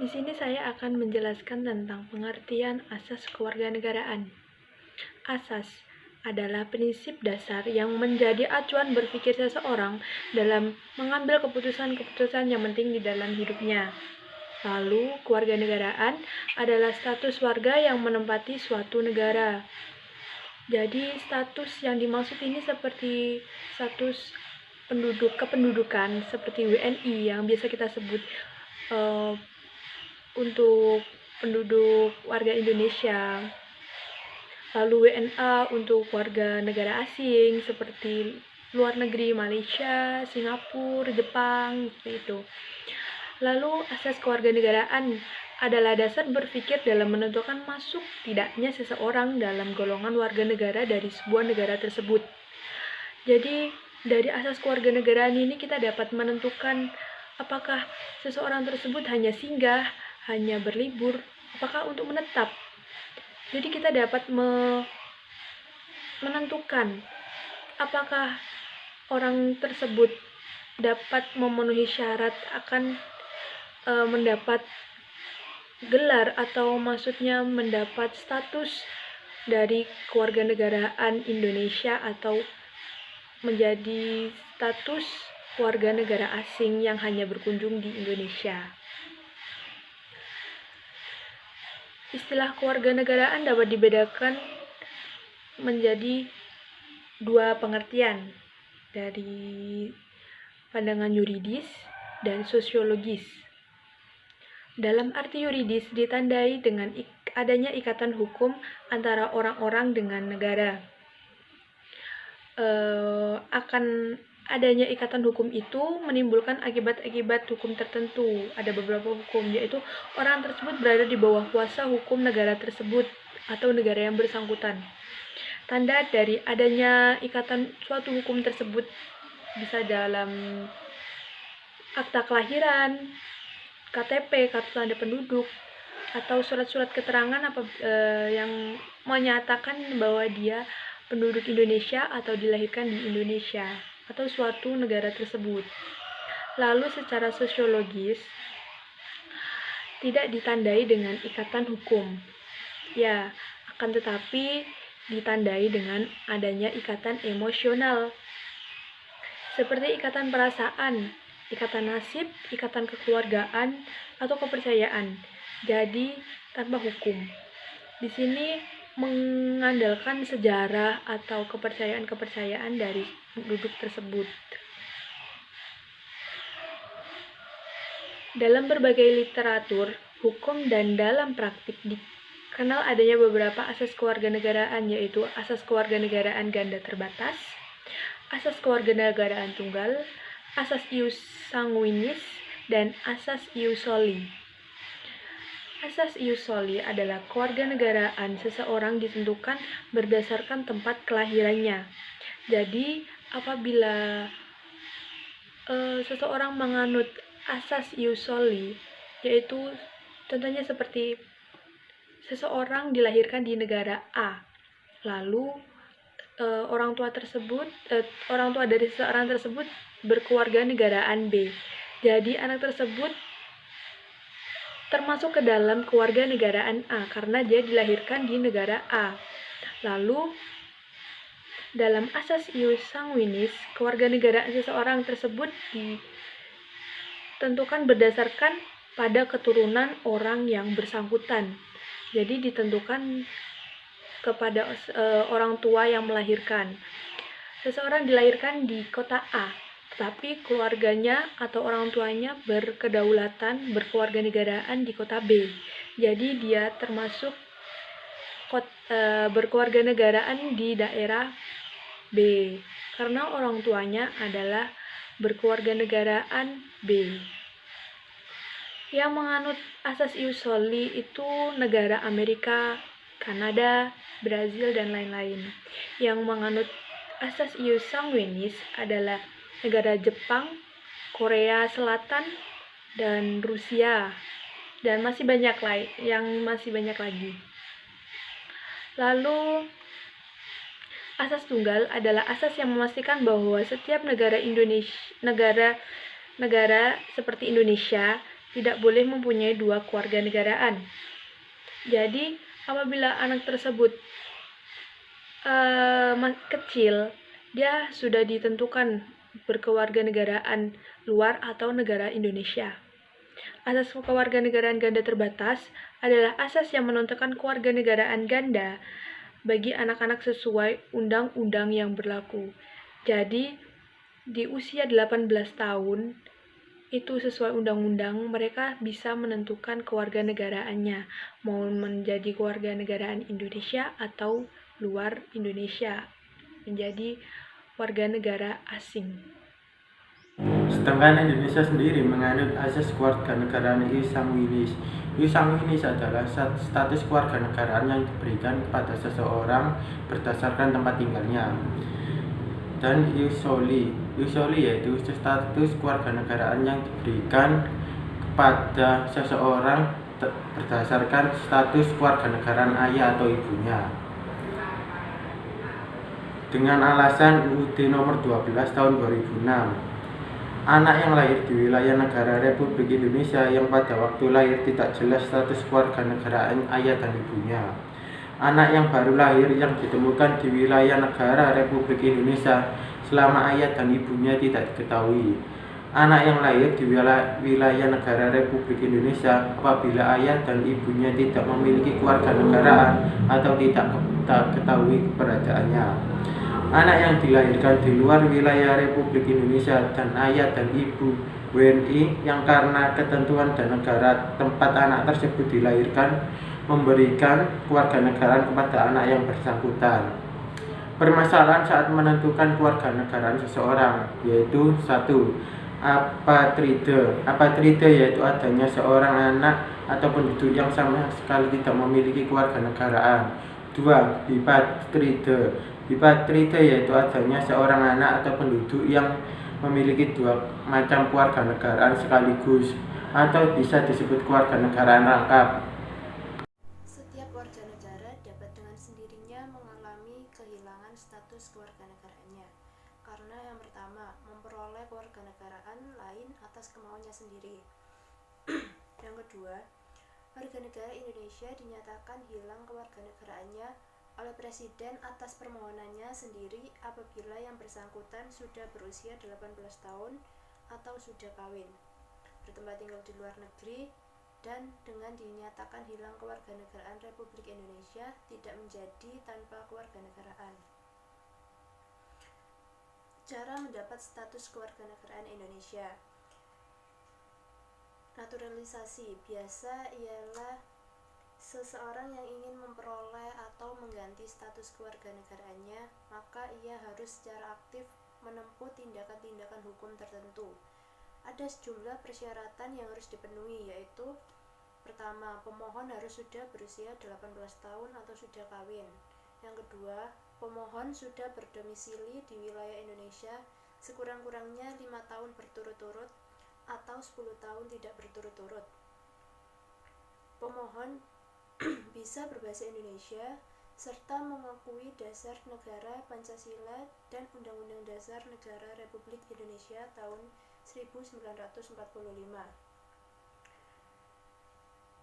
Di sini saya akan menjelaskan tentang pengertian asas kewarganegaraan. Asas adalah prinsip dasar yang menjadi acuan berpikir seseorang dalam mengambil keputusan-keputusan yang penting di dalam hidupnya. Lalu, kewarganegaraan adalah status warga yang menempati suatu negara. Jadi, status yang dimaksud ini seperti status kependudukan seperti WNI yang biasa kita sebut untuk penduduk warga Indonesia. Lalu WNA untuk warga negara asing seperti luar negeri, Malaysia, Singapura, Jepang, seperti itu. Lalu asas kewarganegaraan adalah dasar berpikir dalam menentukan masuk tidaknya seseorang dalam golongan warga negara dari sebuah negara tersebut. Jadi dari asas kewarganegaraan ini kita dapat menentukan apakah seseorang tersebut hanya singgah, hanya berlibur, apakah untuk menetap. Jadi kita dapat menentukan apakah orang tersebut dapat memenuhi syarat akan mendapat gelar atau maksudnya mendapat status dari kewarganegaraan Indonesia atau menjadi status warga negara asing yang hanya berkunjung di Indonesia. Istilah kewarganegaraan dapat dibedakan menjadi dua pengertian dari pandangan yuridis dan sosiologis. Dalam arti yuridis ditandai dengan adanya ikatan hukum antara orang-orang dengan negara. Akan adanya ikatan hukum itu menimbulkan akibat-akibat hukum tertentu. Ada beberapa hukum, yaitu orang tersebut berada di bawah kuasa hukum negara tersebut atau negara yang bersangkutan. Tanda dari adanya ikatan suatu hukum tersebut bisa dalam akta kelahiran, KTP, kartu tanda penduduk, atau surat-surat keterangan yang menyatakan bahwa dia penduduk Indonesia atau dilahirkan di Indonesia atau suatu negara tersebut. Lalu secara sosiologis tidak ditandai dengan ikatan hukum. Ya, akan tetapi ditandai dengan adanya ikatan emosional. Seperti ikatan perasaan, ikatan nasib, ikatan kekeluargaan atau kepercayaan. Jadi tanpa hukum. Di sini mengandalkan sejarah atau kepercayaan-kepercayaan dari penduduk tersebut. Dalam berbagai literatur, hukum dan dalam praktik dikenal adanya beberapa asas kewarganegaraan, yaitu asas kewarganegaraan ganda terbatas, asas kewarganegaraan tunggal, asas ius sanguinis, dan asas ius soli. Asas ius soli adalah kewarganegaraan seseorang ditentukan berdasarkan tempat kelahirannya. Jadi, apabila seseorang menganut asas ius soli, yaitu contohnya seperti seseorang dilahirkan di negara A, lalu orang tua dari seseorang tersebut berkewarganegaraan B. Jadi anak tersebut termasuk ke dalam kewarganegaraan A karena dia dilahirkan di negara A. Lalu dalam asas ius sanguinis, kewarganegaraan seseorang tersebut ditentukan berdasarkan pada keturunan orang yang bersangkutan. Jadi ditentukan kepada orang tua yang melahirkan. Seseorang dilahirkan di kota A, tetapi keluarganya atau orang tuanya berkedaulatan, berkewarganegaraan di kota B. Jadi dia termasuk berkewarganegaraan di daerah B, karena orang tuanya adalah berkewarganegaraan B. Yang menganut asas ius soli itu negara Amerika, Kanada, Brazil, dan lain-lain. Yang menganut asas ius sanguinis adalah negara Jepang, Korea Selatan, dan Rusia, dan masih banyak lagi. Lalu asas tunggal adalah asas yang memastikan bahwa setiap negara seperti Indonesia tidak boleh mempunyai dua kewarganegaraan. Jadi, apabila anak tersebut kecil, dia sudah ditentukan berkewarganegaraan luar atau negara Indonesia. Asas kewarganegaraan ganda terbatas adalah asas yang menentukan kewarganegaraan ganda bagi anak-anak sesuai undang-undang yang berlaku. Jadi, di usia 18 tahun, itu sesuai undang-undang, mereka bisa menentukan kewarganegaraannya, mau menjadi kewarganegaraan Indonesia atau luar Indonesia, menjadi warga negara asing. Sedangkan Indonesia sendiri menganut asas kewarganegaraan ius sanguinis. Ius sanguinis adalah status kewarganegaraan yang diberikan kepada seseorang berdasarkan tempat tinggalnya. Dan ius soli yaitu status kewarganegaraan yang diberikan kepada seseorang berdasarkan status kewarganegaraan ayah atau ibunya. Dengan alasan UUD nomor 12 tahun 2006, anak yang lahir di wilayah negara Republik Indonesia yang pada waktu lahir tidak jelas status kewarganegaraan ayah dan ibunya. Anak yang baru lahir yang ditemukan di wilayah negara Republik Indonesia selama ayah dan ibunya tidak diketahui. Anak yang lahir di wilayah negara Republik Indonesia apabila ayah dan ibunya tidak memiliki kewarganegaraan atau tidak ketahui keberadaannya. Anak yang dilahirkan di luar wilayah Republik Indonesia dan ayah dan ibu WNI yang karena ketentuan dan negara tempat anak tersebut dilahirkan memberikan kewarganegaraan kepada anak yang bersangkutan. Permasalahan saat menentukan kewarganegaraan seseorang yaitu 1. Apatride. Apatride yaitu adanya seorang anak atau penduduk yang sama sekali tidak memiliki kewarganegaraan. 2. Bipatride. Bipatride yaitu adanya seorang anak atau penduduk yang memiliki dua macam kewarganegaraan sekaligus atau bisa disebut kewarganegaraan rangkap. Setiap warga negara dapat dengan sendirinya mengalami kehilangan status kewarganegaraannya karena yang pertama, memperoleh kewarganegaraan lain atas kemauannya sendiri. Yang kedua, warga negara Indonesia dinyatakan hilang kewarganegaraannya oleh Presiden atas permohonannya sendiri apabila yang bersangkutan sudah berusia 18 tahun atau sudah kawin, bertempat tinggal di luar negeri, dan dengan dinyatakan hilang kewarganegaraan Republik Indonesia tidak menjadi tanpa kewarganegaraan. Cara mendapat status kewarganegaraan Indonesia. Naturalisasi biasa ialah seseorang yang ingin memperoleh atau mengganti status kewarganegaraannya, maka ia harus secara aktif menempuh tindakan-tindakan hukum tertentu. Ada sejumlah persyaratan yang harus dipenuhi, yaitu pertama, pemohon harus sudah berusia 18 tahun atau sudah kawin. Yang kedua, pemohon sudah berdomisili di wilayah Indonesia sekurang-kurangnya 5 tahun berturut-turut atau 10 tahun tidak berturut-turut. Pemohon bisa berbahasa Indonesia serta mengakui dasar negara Pancasila dan Undang-Undang Dasar Negara Republik Indonesia tahun 1945.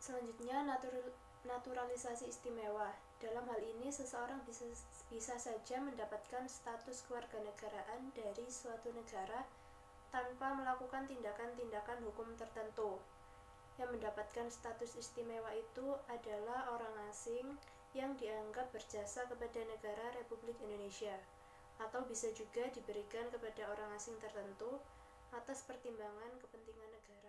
Selanjutnya, naturalisasi istimewa. Dalam hal ini, seseorang bisa saja mendapatkan status kewarganegaraan dari suatu negara tanpa melakukan tindakan-tindakan hukum tertentu. Yang mendapatkan status istimewa itu adalah orang asing yang dianggap berjasa kepada negara Republik Indonesia, atau bisa juga diberikan kepada orang asing tertentu atas pertimbangan kepentingan negara.